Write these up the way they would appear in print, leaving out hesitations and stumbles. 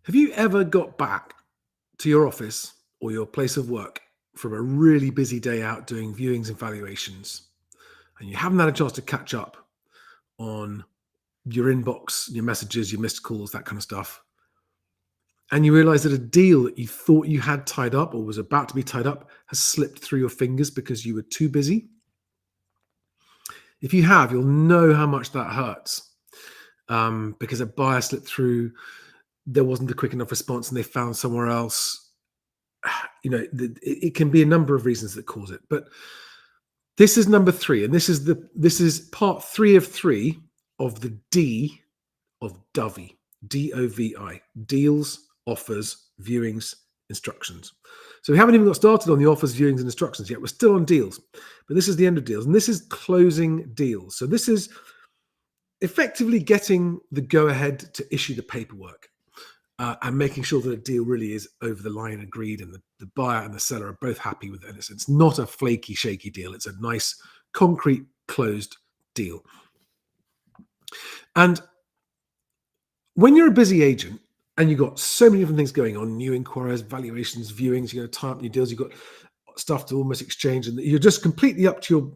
Have you ever got back to your office or your place of work from a really busy day out doing viewings and valuations, and you haven't had a chance to catch up on your inbox, your messages, your missed calls, that kind of stuff, and you realize that a deal that you thought you had tied up or was about to be tied up has slipped through your fingers because you were too busy? If you have, you'll know how much that hurts, because a buyer slipped through, there wasn't a quick enough response, and they found somewhere else. It can be a number of reasons that cause it, but this is number 3, and this is part 3 of 3 of the D of DOVI, DOVI, deals, offers, viewings, instructions. So we haven't even got started on the offers, viewings, and instructions yet. We're still on deals, but this is the end of deals, and this is closing deals. So this is effectively getting the go-ahead to issue the paperwork. And making sure that a deal really is over the line, agreed, and the buyer and the seller are both happy with it. And it's not a flaky, shaky deal. It's a nice, concrete, closed deal. And when you're a busy agent and you've got so many different things going on, new inquiries, valuations, viewings, you're going to tie up new deals, you've got stuff to almost exchange, and you're just completely up to your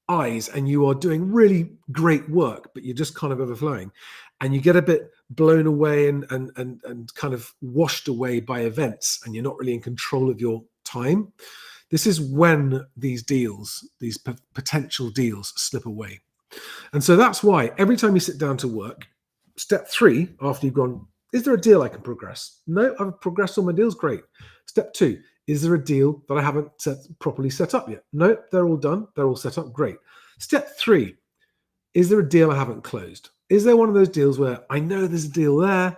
eyes and you are doing really great work, but you're just kind of overflowing, and you get a bit blown away and kind of washed away by events, and you're not really in control of your time. This is when these deals, these potential deals, slip away. And so that's why every time you sit down to work, step 3, after you've gone, is there a deal I can progress? No, I've progressed all my deals, great. Step 2, is there a deal that I haven't properly set up yet? No, they're all done, they're all set up, great. Step 3, is there a deal I haven't closed? Is there one of those deals where I know there's a deal there,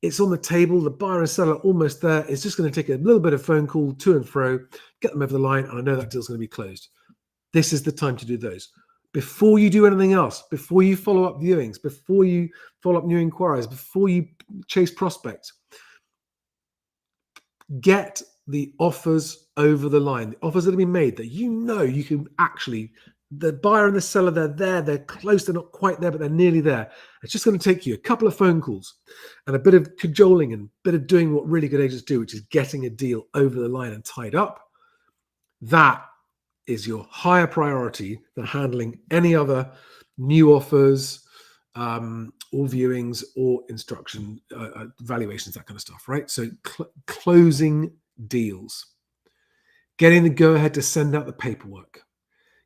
it's on the table, the buyer and seller are almost there, it's just going to take a little bit of phone call to and fro, get them over the line, and I know that deal's going to be closed. This is the time to do those. Before you do anything else, before you follow up viewings, before you follow up new inquiries, before you chase prospects, get the offers over the line, the offers that have been made that you know you can actually, the buyer and the seller, they're close, they're not quite there, but they're nearly there. It's just going to take you a couple of phone calls and a bit of cajoling and a bit of doing what really good agents do, which is getting a deal over the line and tied up. That is your higher priority than handling any other new offers, or viewings or instruction, valuations, that kind of stuff, right? So closing deals, getting the go-ahead to send out the paperwork,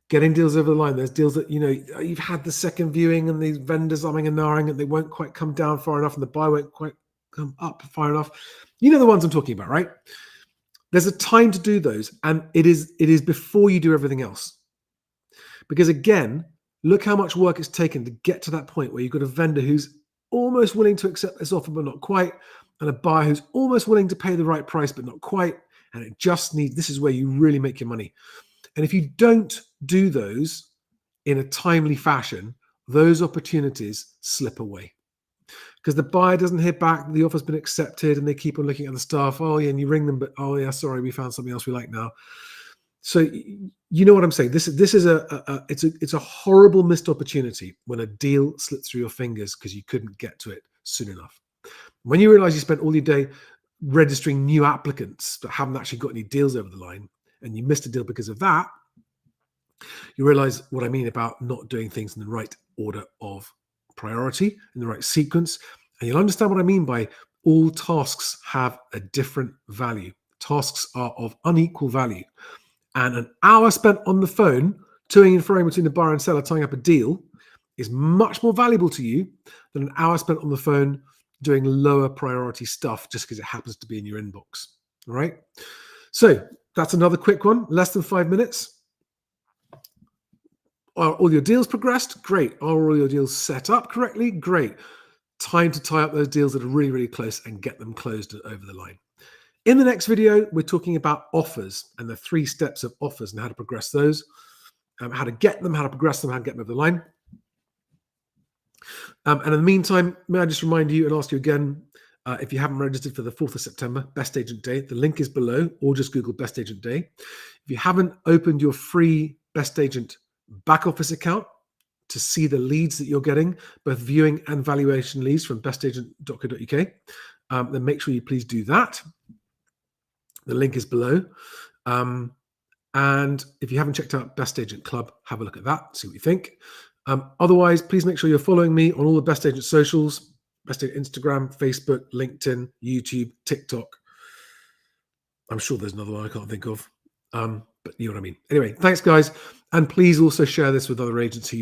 getting deals over the line. There's deals that, you've had the second viewing and the vendors umming and ahhing and they won't quite come down far enough and the buyer won't quite come up far enough. You know the ones I'm talking about, right? There's a time to do those, and it is before you do everything else. Because again, look how much work it's taken to get to that point where you've got a vendor who's almost willing to accept this offer but not quite, and a buyer who's almost willing to pay the right price but not quite, and it just needs, this is where you really make your money. And if you don't do those in a timely fashion, those opportunities slip away. Because the buyer doesn't hear back, the offer's been accepted, and they keep on looking at the stuff. Oh yeah, and you ring them, but oh yeah, sorry, we found something else we like now. So you know what I'm saying. This is a horrible missed opportunity when a deal slips through your fingers because you couldn't get to it soon enough. When you realize you spent all your day registering new applicants but haven't actually got any deals over the line, and you missed a deal because of that, you realize what I mean about not doing things in the right order of priority, in the right sequence. And you'll understand what I mean by all tasks have a different value. Tasks are of unequal value. And an hour spent on the phone, toing and froing between the buyer and seller, tying up a deal, is much more valuable to you than an hour spent on the phone doing lower priority stuff just because it happens to be in your inbox. All right. So that's another quick one, less than 5 minutes. Are all your deals progressed? Great. Are all your deals set up correctly? Great. Time to tie up those deals that are really, really close and get them closed over the line. In the next video, we're talking about offers and the 3 steps of offers and how to progress those, how to get them, how to progress them, how to get them over the line. And in the meantime, may I just remind you and ask you again, if you haven't registered for the 4th of September, Best Agent Day, the link is below, or just Google Best Agent Day. If you haven't opened your free Best Agent back office account to see the leads that you're getting, both viewing and valuation leads from bestagent.co.uk, then make sure you please do that. The link is below. And if you haven't checked out Best Agent Club, have a look at that, see what you think. Otherwise, please make sure you're following me on all the Best Agent socials, Best Agent Instagram, Facebook, LinkedIn, YouTube, TikTok. I'm sure there's another one I can't think of. But you know what I mean. Anyway, thanks, guys. And please also share this with other agents who you